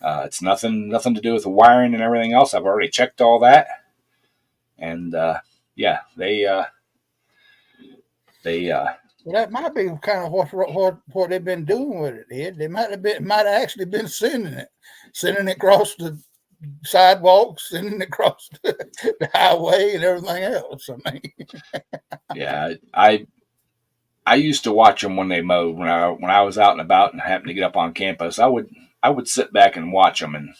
It's nothing to do with the wiring and everything else. I've already checked all that, and yeah, they. Well, that might be kind of what they've been doing with it, Ed. They might have actually been sending it across the sidewalks, sending it across the highway and everything else. I mean, yeah, I used to watch them when they mowed. When I was out and about and happened to get up on campus, I would sit back and watch them, and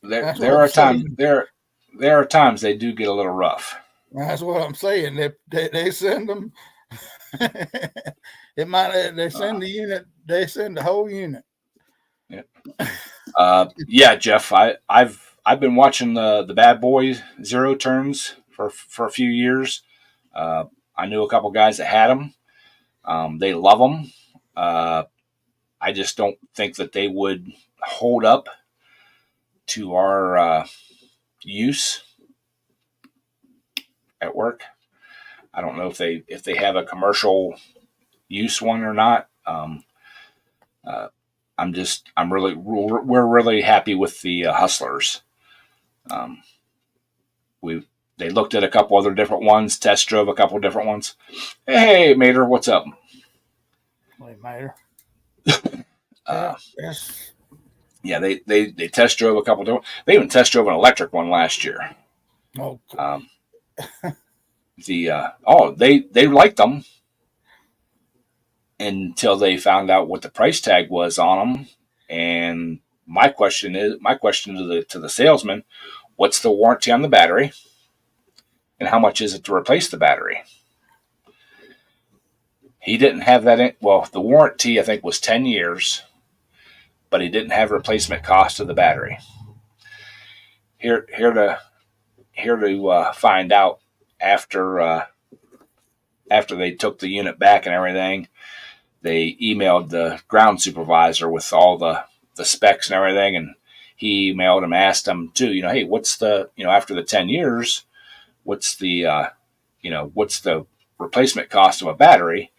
there are times they do get a little rough. That's what I'm saying. They send them. They send the unit. They send the whole unit. Yeah. Yeah, Jeff. I've been watching the Bad Boys zero turns for a few years. I knew a couple guys that had them. They love them. I just don't think that they would hold up to our use at work. I don't know if they have a commercial use one or not. We're really happy with the Hustlers. They looked at a couple other different ones, test drove a couple different ones. Hey, Mater, what's up? Wait, Mater. Yes. Yeah, they test drove a couple different. They even test drove an electric one last year. Okay. They liked them until they found out what the price tag was on them. And my question to the salesman, what's the warranty on the battery? And how much is it to replace the battery? He didn't have that in. Well, the warranty, I think, was 10 years, but he didn't have replacement cost of the battery. Here to find out after they took the unit back and everything, they emailed the ground supervisor with all the specs and everything, and he emailed him, asked him too, hey, what's the, after the 10 years, what's the replacement cost of a battery?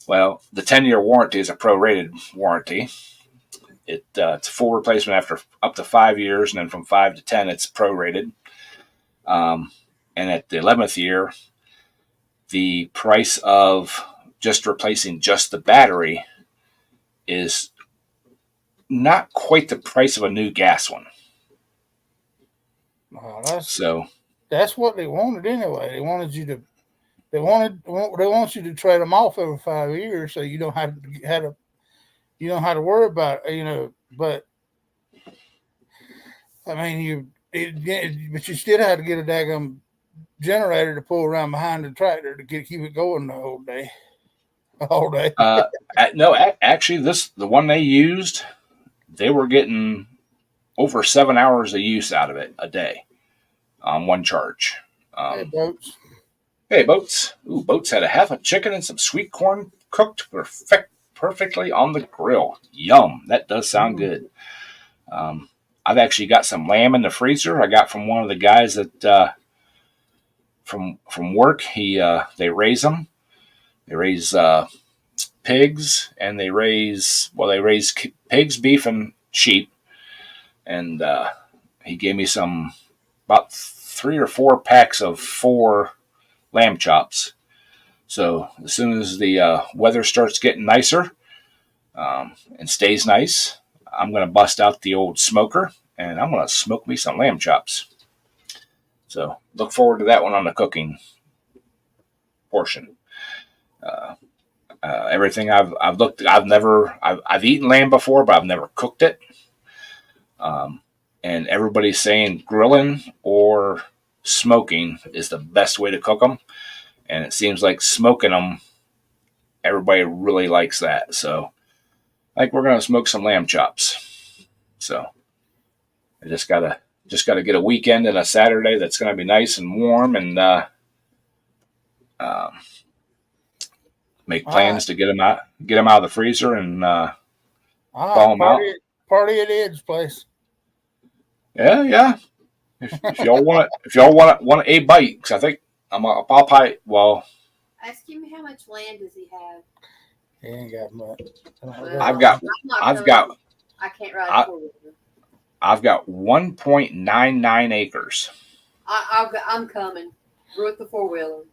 Well, the 10-year warranty is a prorated warranty. It's a full replacement after up to 5 years, and then from 5 to 10, it's prorated. And at the 11th year, the price of just replacing just the battery is not quite the price of a new gas one. That's what they wanted anyway. They want you to trade them off every 5 years, so you don't have to worry about it, But I mean, but you still have to get a daggum generator to pull around behind the tractor to keep it going the whole day. All day. No, actually, the one they used, they were getting over 7 hours of use out of it a day on one charge. Hey, Boats. Hey, Boats. Ooh, Boats had a half a chicken and some sweet corn cooked perfectly on the grill. Yum. That does sound good. I've actually got some lamb in the freezer. I got from one of the guys that from work. They raise them. They raise pigs, and they raise pigs, beef, and sheep. And he gave me about 3 or 4 packs of 4 lamb chops. So as soon as the weather starts getting nicer and stays nice, I'm going to bust out the old smoker, and I'm going to smoke me some lamb chops. So look forward to that one on the cooking portion. Everything I've eaten lamb before, but I've never cooked it. And everybody's saying grilling or smoking is the best way to cook them. And it seems like smoking them, everybody really likes that. So I think we're going to smoke some lamb chops. So I just gotta get a weekend and a Saturday that's going to be nice and warm, and make plans to get them out of the freezer and thaw them out. Party at Ed's place. Yeah. If y'all want a bite, because I think I'll probably, well. Ask him how much land does he have. He ain't got much. I can't ride 4-wheeler. I've got 1.99 acres. I'm coming. We're with the 4-wheeler.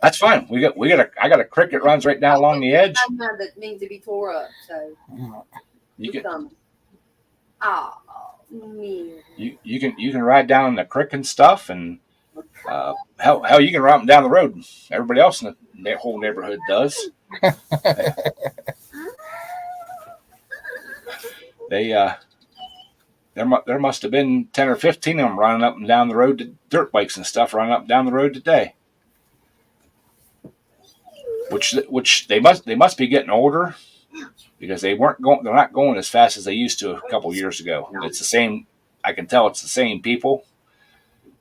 That's fine. I got a creek that runs right down along the edge. That needs to be tore up. So you can. Oh man. You can ride down the creek and stuff, and hell, you can ride them down the road. Everybody else in the whole neighborhood does. There must have been 10 or 15 of them running up and down the road, dirt bikes and stuff running up and down the road today. Which they must be getting older, because they're not going as fast as they used to a couple years ago. It's the same. I can tell it's the same people.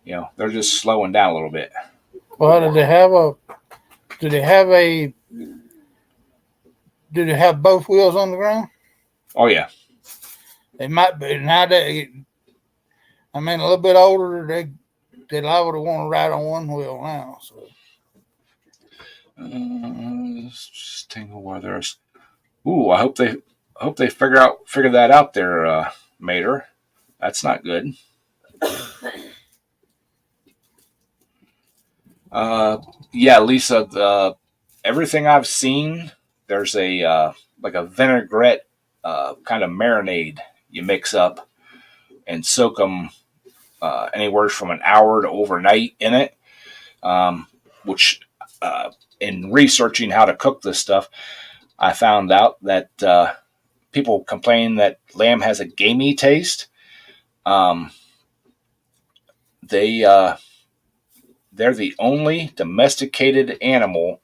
They're just slowing down a little bit. Well, do they have both wheels on the ground? Oh yeah. They might be nowadays. I mean, a little bit older, they liable to want to ride on one wheel now. So Just tingle weathers. Ooh, I hope they figure that out there, Mater. That's not good. Yeah, Lisa. Everything I've seen, there's a like a vinaigrette kind of marinade you mix up and soak them anywhere from an hour to overnight in it. Which in researching how to cook this stuff, I found out that people complain that lamb has a gamey taste. Um, they're the only domesticated animal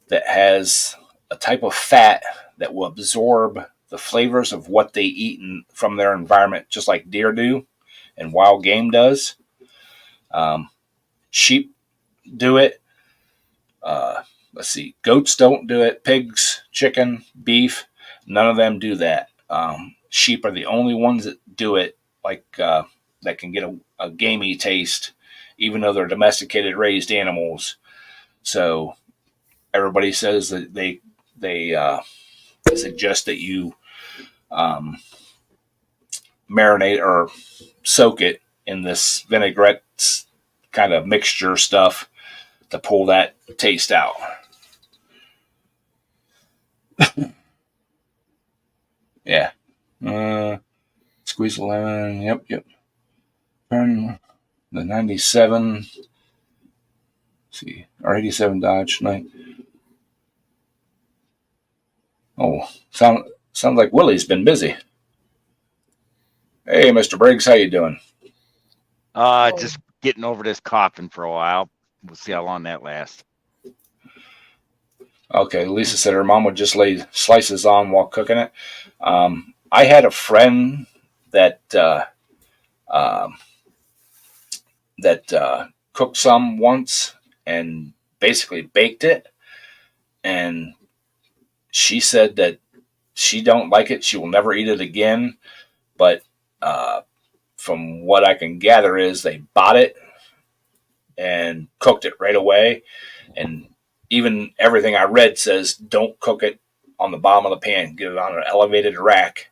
that has a type of fat that will absorb the flavors of what they eat from their environment, just like deer do and wild game does. Sheep do it. Let's see, goats don't do it. Pigs, chicken, beef, none of them do that. Sheep are the only ones that do it, like that can get a gamey taste, even though they're domesticated, raised animals. So everybody says that they suggest that you marinate or soak it in this vinaigrette kind of mixture stuff to pull that taste out. Yeah. Squeeze the lemon. Yep. Turn the 97. See, or 87 Dodge night. Oh, sounds like Willie's been busy. Hey, Mr. Briggs, how you doing? Just getting over this coughing for a while. We'll see how long that lasts. Okay, Lisa said her mom would just lay slices on while cooking it. I had a friend that cooked some once and basically baked it, and she said that she don't like it. She will never eat it again. But from what I can gather is they bought it and cooked it right away. And even everything I read says don't cook it on the bottom of the pan. Get it on an elevated rack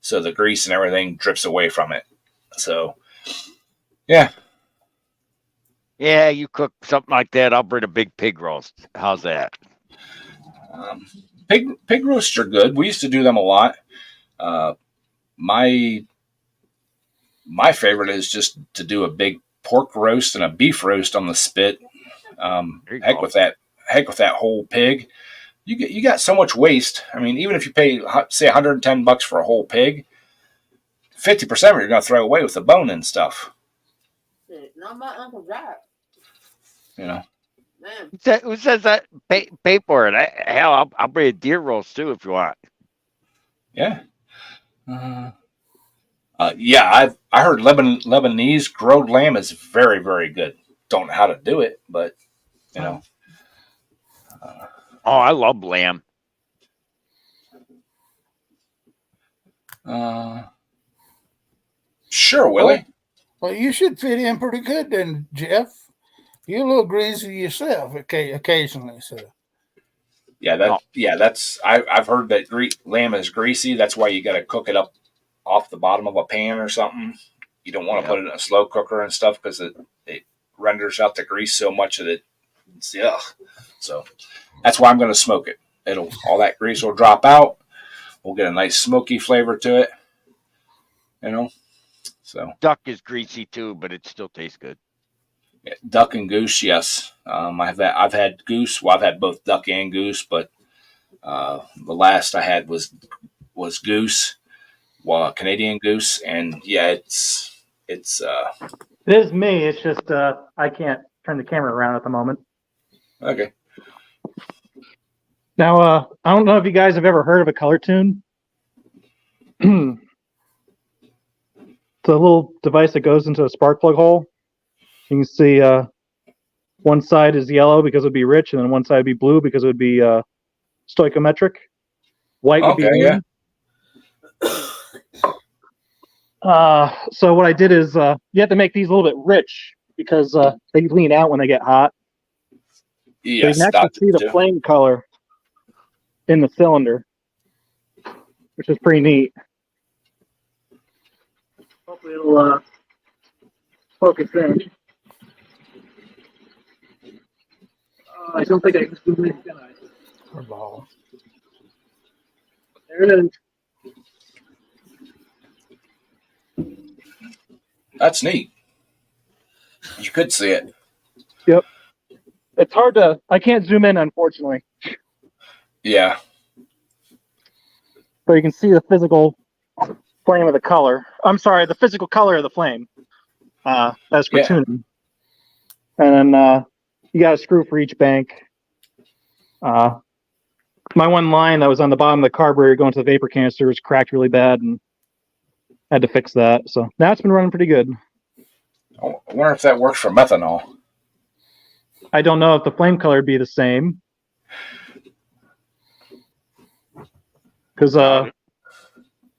so the grease and everything drips away from it. So, yeah. Yeah, you cook something like that. I'll bring a big pig roast. How's that? Pig roasts are good. We used to do them a lot. My favorite is just to do a big pork roast and a beef roast on the spit. Heck with that whole pig. You got so much waste. I mean, even if you pay say $110 for a whole pig, 50% of it you're going to throw away with the bone and stuff. Not my Uncle Jack. You know. Man. Who says that? Pay for it. Hell, I'll bring a deer roast too if you want. Yeah. Yeah, I heard Lebanese grilled lamb is very, very good. Don't know how to do it, but you know. Oh, I love lamb. Sure, Willie. Well, you should fit in pretty good then, Jeff. You're a little greasy yourself occasionally, so. Yeah, that's I've heard that lamb is greasy. That's why you got to cook it up off the bottom of a pan or something. You don't want to put it in a slow cooker and stuff because it renders out the grease so much that it's ugh. So that's why I'm going to smoke it. All that grease will drop out. We'll get a nice smoky flavor to it. You know, so duck is greasy too, but it still tastes good. Yeah, duck and goose, yes. I've had goose. Well, I've had both duck and goose, but the last I had was goose. Well, Canadian goose, and yeah, it's It is me. It's just I can't turn the camera around at the moment. Okay. Now, I don't know if you guys have ever heard of a color tune. It's a little device that goes into a spark plug hole. You can see one side is yellow because it would be rich, and then one side would be blue because it would be stoichiometric. White would be green. Yeah. So what I did is you have to make these a little bit rich because they lean out when they get hot. Yes, so you can actually dots see the too. flame color in the cylinder, which is pretty neat. Hopefully it'll focus in. I don't think I can zoom in, can I? Or ball. There it is. That's neat. You could see it. Yep. It's hard to. I can't zoom in, unfortunately, Yeah. but you can see the physical flame of the color. I'm sorry, the physical color of the flame. That's for Yeah. tuning. And then you got a screw for each bank. My one line that was on the bottom of the carburetor going to the vapor canister was cracked really bad, and had to fix that. So now it's been running pretty good. I wonder if that works for methanol. I don't know if the flame color would be the same. Because I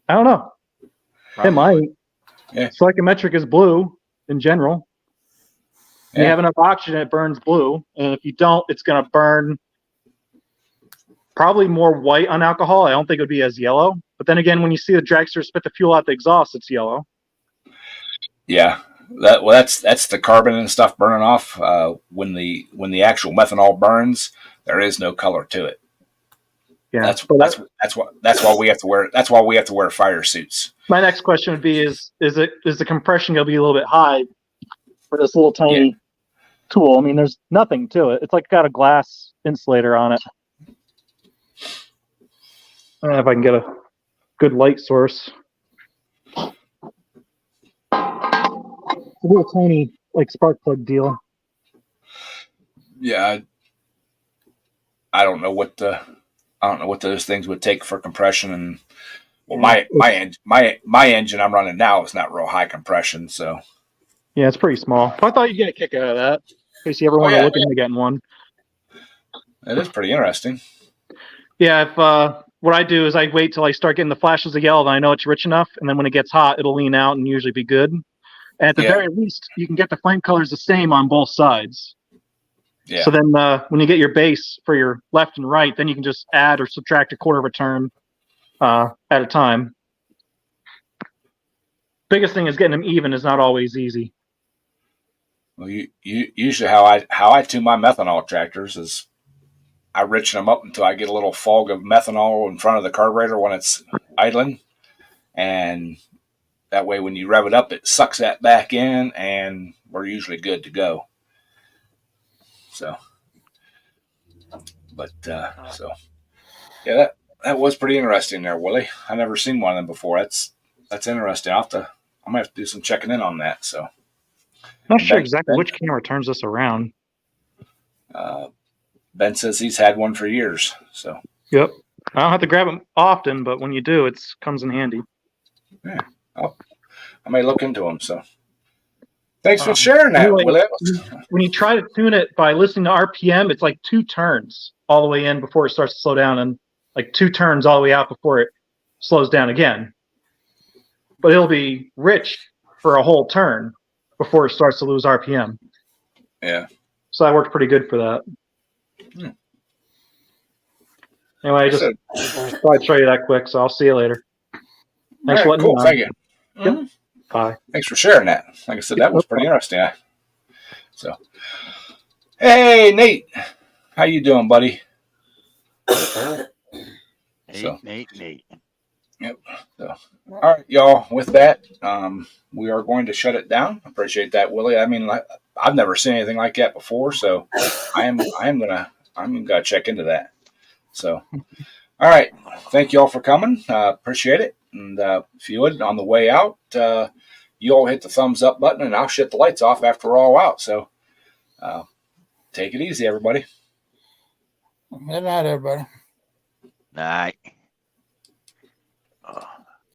don't know. It might. Yeah. Stoichiometric is blue in general. Yeah. You have enough oxygen, it burns blue. And if you don't, it's going to burn probably more white on alcohol. I don't think it would be as yellow. But then again, when you see the dragster spit the fuel out the exhaust, it's yellow. Yeah. That's the carbon and stuff burning off. When the actual methanol burns, there is no color to it. Yeah. That's why we have to wear. That's why we have to wear fire suits. My next question would be: is the compression going to be a little bit high for this little tiny tool? I mean, there's nothing to it. It's like got a glass insulator on it. I don't know if I can get a good light source. It's a little tiny, like, spark plug deal. Yeah. I don't know what those things would take for compression, and well, my engine I'm running now is not real high compression, so Yeah, it's pretty small. I thought you'd get a kick out of that. In case you ever want to look into getting one. it is pretty interesting. Yeah, if what I do is I wait till I start getting the flashes of yellow, and I know it's rich enough, and then when it gets hot, it'll lean out and usually be good. And at the very least, you can get the flame colors the same on both sides. Yeah. So then when you get your base for your left and right, then you can just add or subtract a quarter of a turn at a time. Biggest thing is getting them even is not always easy. Well, usually how I tune my methanol tractors is I richen them up until I get a little fog of methanol in front of the carburetor when it's idling, and that way when you rev it up, it sucks that back in, and we're usually good to go. So, but so yeah, that was pretty interesting there, Willie. I never seen one of them before. That's interesting. I'm gonna have to do some checking in on that. So, Not sure exactly which camera turns this around. Ben says he's had one for years. So, yep. I don't have to grab them often, but when you do, it comes in handy. Yeah, I may look into them. So, thanks for sharing that, anyway, Willie. When you try to tune it by listening to RPM, it's like 2 turns all the way in before it starts to slow down, and like 2 turns all the way out before it slows down again. But it'll be rich for a whole turn before it starts to lose RPM. Yeah. So that worked pretty good for that. Anyway, I just thought I'd show you that quick, so I'll see you later. Thanks for letting me know. Thank you. Yep. Bye. Thanks for sharing that. Like I said, that was pretty interesting. So, hey, Nate, how you doing, buddy? Nate. Yep. So, all right, y'all. With that, we are going to shut it down. Appreciate that, Willie. I mean, I've never seen anything like that before, so I'm gonna check into that. So, all right. Thank you all for coming. Appreciate it. And if you would, on the way out, you all hit the thumbs up button, and I'll shut the lights off after we're all out. So, take it easy, everybody. Good night, everybody. Night.